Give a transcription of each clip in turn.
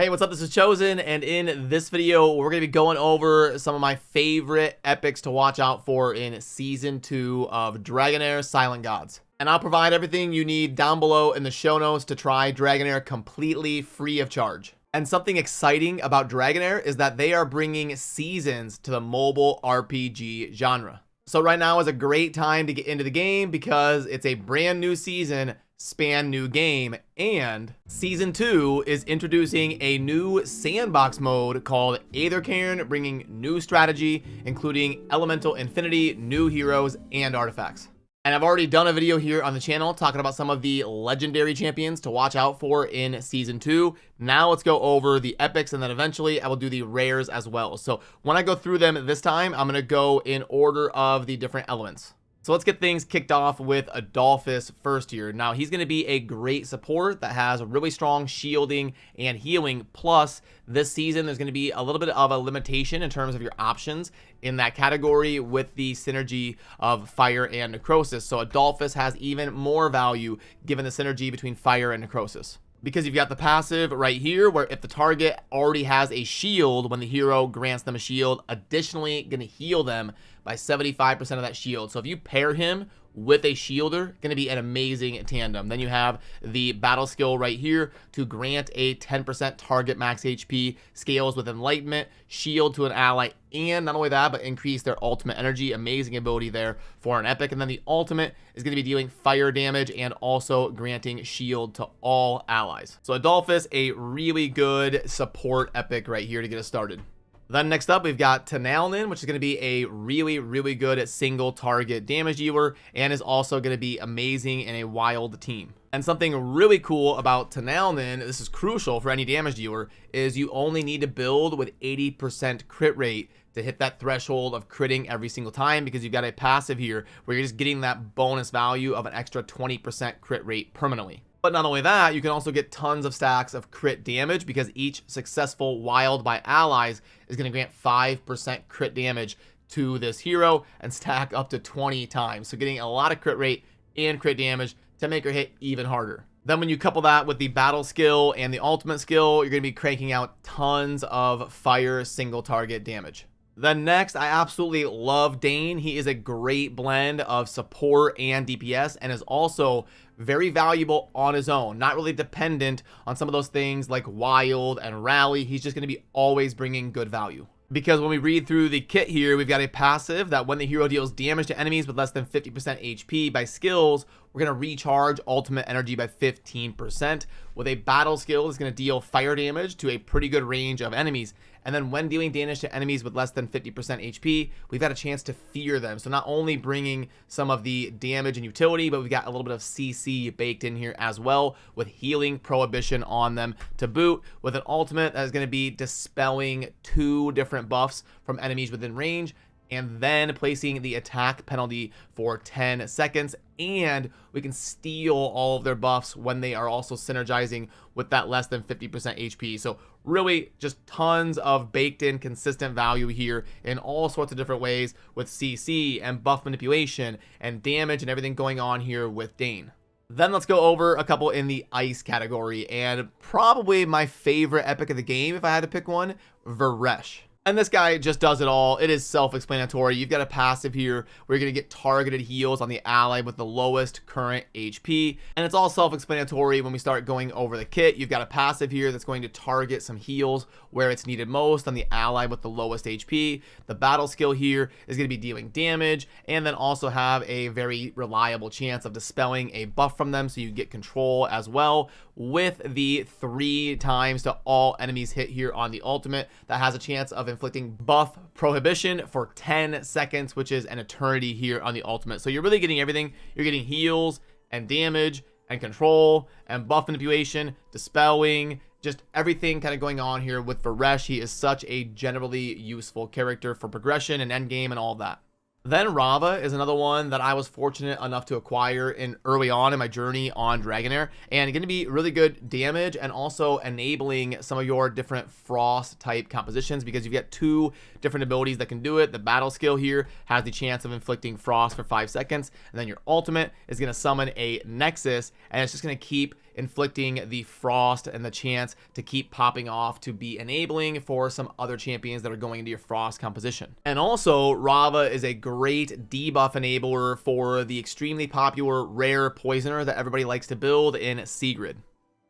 Hey, what's up? This is Chosen, and in this video, we're going to be going over some of my favorite epics to watch out for in Season 2 of Dragonheir Silent Gods. And I'll provide everything you need down below in the show notes to try Dragonheir completely free of charge. And something exciting about Dragonheir is that they are bringing seasons to the mobile RPG genre. So right now is a great time to get into the game because it's a brand new season, span new game, and Season 2 is introducing a new sandbox mode called Aethercairn, bringing new strategy, including elemental infinity, new heroes, and artifacts. And I've already done a video here on the channel talking about some of the legendary champions to watch out for in Season 2. Now let's go over the epics, and then eventually I will do the rares as well. So when I go through them this time, I'm going to go in order of the different elements. So let's get things kicked off with Adolphus first here. Now he's going to be a great support that has really strong shielding and healing. Plus this season there's going to be a little bit of a limitation in terms of your options in that category with the synergy of fire and necrosis. So Adolphus has even more value given the synergy between fire and necrosis, because you've got the passive right here where if the target already has a shield, when the hero grants them a shield, additionally going to heal them by 75% of that shield. So if you pair him with a shielder, going to be an amazing tandem. Then you have the battle skill right here to grant a 10% target max HP, scales with enlightenment, shield to an ally, and not only that, but increase their ultimate energy. Amazing ability there for an epic. And then the ultimate is going to be dealing fire damage and also granting shield to all allies. So Adolphus, a really good support epic right here to get us started. Then next up, we've got Tanalnin, which is going to be a really good single target damage dealer and is also going to be amazing in a wild team. And something really cool about Tanalnin, this is crucial for any damage dealer, is you only need to build with 80% crit rate to hit that threshold of critting every single time, because you've got a passive here where you're just getting that bonus value of an extra 20% crit rate permanently. But not only that, you can also get tons of stacks of crit damage, because each successful wild by allies is going to grant 5% crit damage to this hero and stack up to 20 times. So getting a lot of crit rate and crit damage to make her hit even harder. Then when you couple that with the battle skill and the ultimate skill, you're going to be cranking out tons of fire single target damage. Then next, I absolutely love Dane. He is a great blend of support and DPS and is also very valuable on his own, not really dependent on some of those things like wild and rally. He's just going to be always bringing good value. Because when we read through the kit here, we've got a passive that when the hero deals damage to enemies with less than 50% HP by skills, we're going to recharge ultimate energy by 15%. With a battle skill, it's going to deal fire damage to a pretty good range of enemies. And then when dealing damage to enemies with less than 50% HP, we've got a chance to fear them. So not only bringing some of the damage and utility, but we've got a little bit of CC baked in here as well, with healing prohibition on them to boot, with an ultimate that is going to be dispelling 2 different buffs from enemies within range, and then placing the attack penalty for 10 seconds. And we can steal all of their buffs when they are also synergizing with that less than 50% HP. So really just tons of baked in consistent value here in all sorts of different ways, with CC and buff manipulation and damage and everything going on here with Dane. Then let's go over a couple in the ice category, and probably my favorite epic of the game, if I had to pick one, Varesh. And this guy just does it all. It is self-explanatory. You've got a passive here where you're going to get targeted heals on the ally with the lowest current HP. And it's all self-explanatory when we start going over the kit. You've got a passive here that's going to target some heals where it's needed most on the ally with the lowest HP. The battle skill here is going to be dealing damage, and then also have a very reliable chance of dispelling a buff from them, so you get control as well, with the 3 times to all enemies hit here on the ultimate that has a chance of inflicting buff prohibition for 10 seconds, which is an eternity here on the ultimate. So you're really getting everything. You're getting heals and damage and control and buff manipulation, dispelling, just everything kind of going on here with Varesh. He is such a generally useful character for progression and endgame and all that. Then Rava is another one that I was fortunate enough to acquire in early on in my journey on Dragonheir, and going to be really good damage and also enabling some of your different frost type compositions, because you've got 2 different abilities that can do it. The battle skill here has the chance of inflicting frost for 5 seconds, and then your ultimate is going to summon a Nexus, and it's just going to keep inflicting the frost and the chance to keep popping off to be enabling for some other champions that are going into your frost composition. And also, Rava is a great debuff enabler for the extremely popular rare poisoner that everybody likes to build in Sigrid.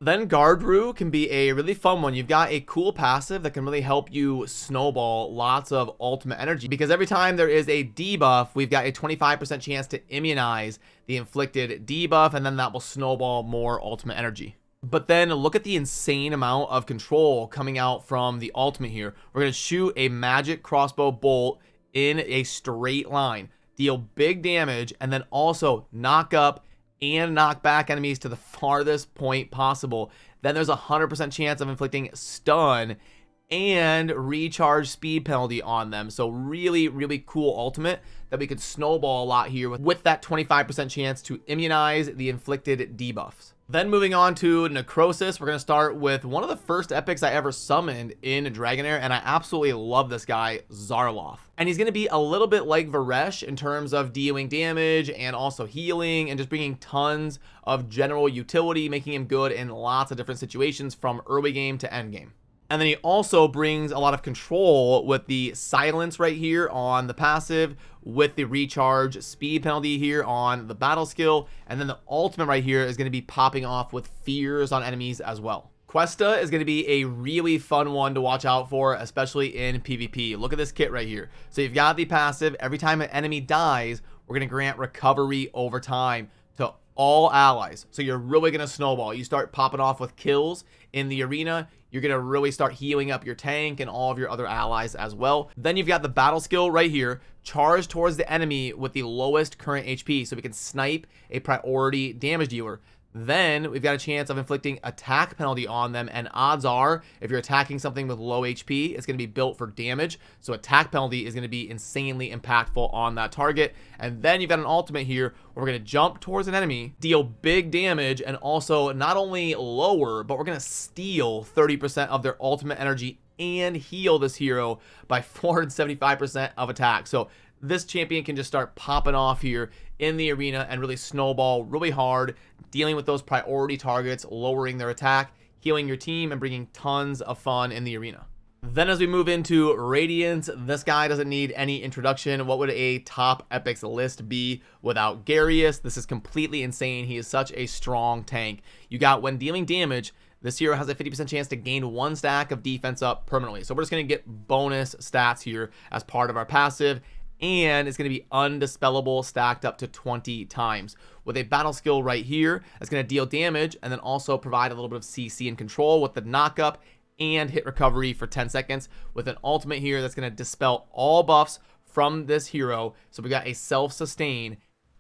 Then Gardru can be a really fun one. You've got a cool passive that can really help you snowball lots of ultimate energy, because every time there is a debuff, we've got a 25% chance to immunize the inflicted debuff, and then that will snowball more ultimate energy. But then look at the insane amount of control coming out from the ultimate here. We're going to shoot a magic crossbow bolt in a straight line, deal big damage, and then also knock up and knock back enemies to the farthest point possible. Then there's a 100% chance of inflicting stun and recharge speed penalty on them. So really, really cool ultimate that we could snowball a lot here with that 25% chance to immunize the inflicted debuffs. Then moving on to Necrosis, we're going to start with one of the first epics I ever summoned in Dragonheir, and I absolutely love this guy, Zarloth. And he's going to be a little bit like Varesh in terms of dealing damage and also healing and just bringing tons of general utility, making him good in lots of different situations from early game to end game. And then he also brings a lot of control with the silence right here on the passive, with the recharge speed penalty here on the battle skill, and then the ultimate right here is going to be popping off with fears on enemies as well. Questa is going to be a really fun one to watch out for, especially in PvP. Look at this kit right here. So you've got the passive. Every time an enemy dies, we're going to grant recovery over time to all allies. So you're really going to snowball. You start popping off with kills in the arena, you're going to really start healing up your tank and all of your other allies as well. Then you've got the battle skill right here. Charge towards the enemy with the lowest current HP, so we can snipe a priority damage dealer. Then we've got a chance of inflicting attack penalty on them, and odds are if you're attacking something with low HP, it's going to be built for damage, so attack penalty is going to be insanely impactful on that target. And then you've got an ultimate here where we're going to jump towards an enemy, deal big damage, and also not only lower, but we're going to steal 30% of their ultimate energy and heal this hero by 475% of attack. So this champion can just start popping off here in the arena and really snowball really hard, dealing with those priority targets, lowering their attack, healing your team, and bringing tons of fun in the arena. Then as we move into Radiance, this guy doesn't need any introduction. What would a top epics list be without Garius? This is completely insane. He is such a strong tank. You got, when dealing damage, this hero has a 50% chance to gain 1 stack of defense up permanently. So we're just going to get bonus stats here as part of our passive, and it's going to be undispellable, stacked up to 20 times. With a battle skill right here, that's going to deal damage and then also provide a little bit of CC and control with the knockup and hit recovery for 10 seconds. With an ultimate here that's going to dispel all buffs from this hero. So we got a self-sustain,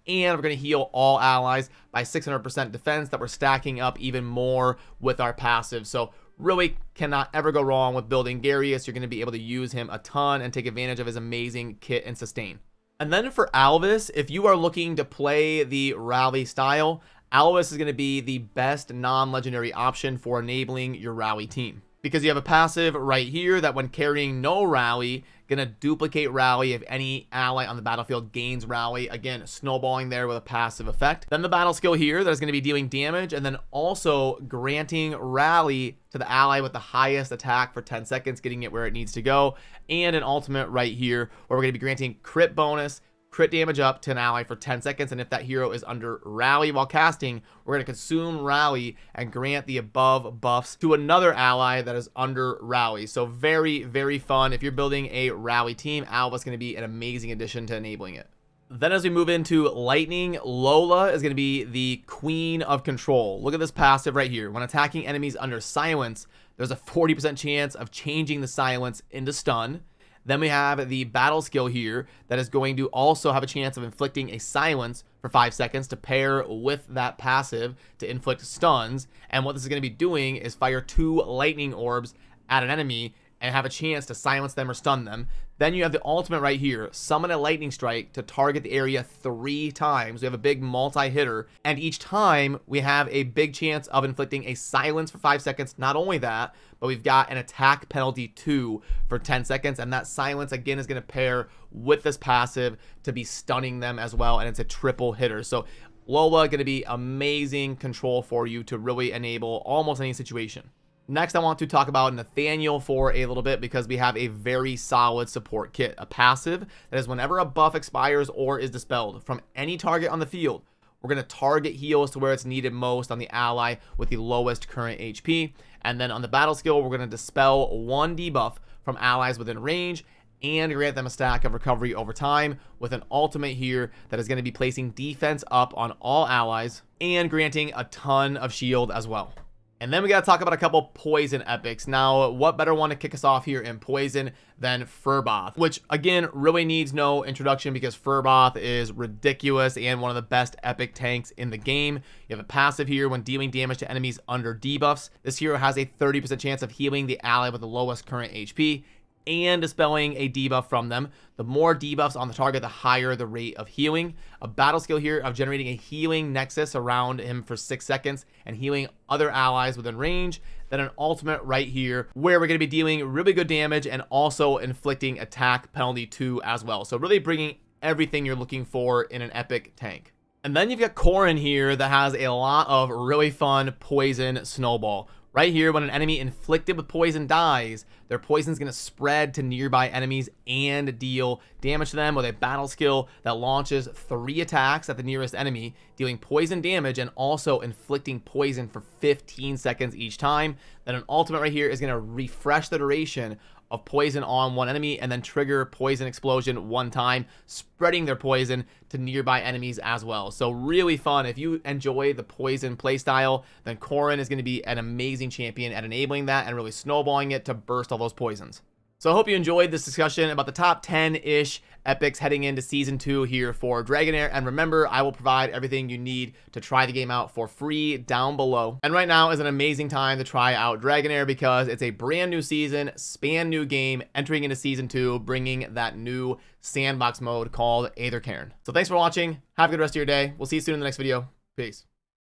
and we're going to heal all allies by 600% defense that we're stacking up even more with our passive. So really cannot ever go wrong with building Garius. You're going to be able to use him a ton and take advantage of his amazing kit and sustain. And then for Alvis, if you are looking to play the rally style, Alvis is going to be the best non-legendary option for enabling your rally team, because you have a passive right here that when carrying no rally, gonna duplicate rally if any ally on the battlefield gains rally, again snowballing there with a passive effect. Then the battle skill here that is going to be dealing damage and then also granting rally to the ally with the highest attack for 10 seconds, getting it where it needs to go. And an ultimate right here where we're going to be granting crit bonus, crit damage up to an ally for 10 seconds, and if that hero is under rally while casting, we're going to consume rally and grant the above buffs to another ally that is under rally. So very, very fun. If you're building a rally team, Alva is going to be an amazing addition to enabling it. Then as we move into Lightning, Lola is going to be the queen of control. Look at this passive right here. When attacking enemies under silence, there's a 40% chance of changing the silence into stun. Then we have the battle skill here that is going to also have a chance of inflicting a silence for 5 seconds to pair with that passive to inflict stuns. And what this is going to be doing is fire 2 lightning orbs at an enemy and have a chance to silence them or stun them. Then you have the ultimate right here, summon a lightning strike to target the area 3 times. We have a big multi-hitter, and each time we have a big chance of inflicting a silence for 5 seconds. Not only that, but we've got an attack penalty 2 for 10 seconds, and that silence again is going to pair with this passive to be stunning them as well, and it's a triple hitter. So Lola going to be amazing control for you to really enable almost any situation. Next, I want to talk about Nathaniel for a little bit because we have a very solid support kit, a passive that is whenever a buff expires or is dispelled from any target on the field, we're going to target heals to where it's needed most on the ally with the lowest current HP. And then on the battle skill, we're going to dispel one debuff from allies within range and grant them a stack of recovery over time with an ultimate here that is going to be placing defense up on all allies and granting a ton of shield as well. And then we got to talk about a couple poison epics. Now, what better one to kick us off here in poison than Furboth, which again really needs no introduction because Furboth is ridiculous and one of the best epic tanks in the game. You have a passive here when dealing damage to enemies under debuffs. This hero has a 30% chance of healing the ally with the lowest current HP and dispelling a debuff from them. The more debuffs on the target, the higher the rate of healing. A battle skill here of generating a healing nexus around him for 6 seconds and healing other allies within range. Then an ultimate right here where we're going to be dealing really good damage and also inflicting attack penalty too as well. So really bringing everything you're looking for in an epic tank. And then you've got Corrin here that has a lot of really fun poison snowball. Right here, when an enemy inflicted with poison dies, their poison is going to spread to nearby enemies and deal damage to them with a battle skill that launches 3 attacks at the nearest enemy, dealing poison damage and also inflicting poison for 15 seconds each time. Then an ultimate right here is going to refresh the duration of poison on one enemy and then trigger poison explosion one time, spreading their poison to nearby enemies as well. So really fun. If you enjoy the poison playstyle, then Corrin is going to be an amazing champion at enabling that and really snowballing it to burst all those poisons. So I hope you enjoyed this discussion about the top 10-ish epics heading into Season 2 here for Dragonheir. And remember, I will provide everything you need to try the game out for free down below. And right now is an amazing time to try out Dragonheir because it's a brand new season, span new game, entering into Season 2, bringing that new sandbox mode called Aethercairn. So thanks for watching. Have a good rest of your day. We'll see you soon in the next video. Peace.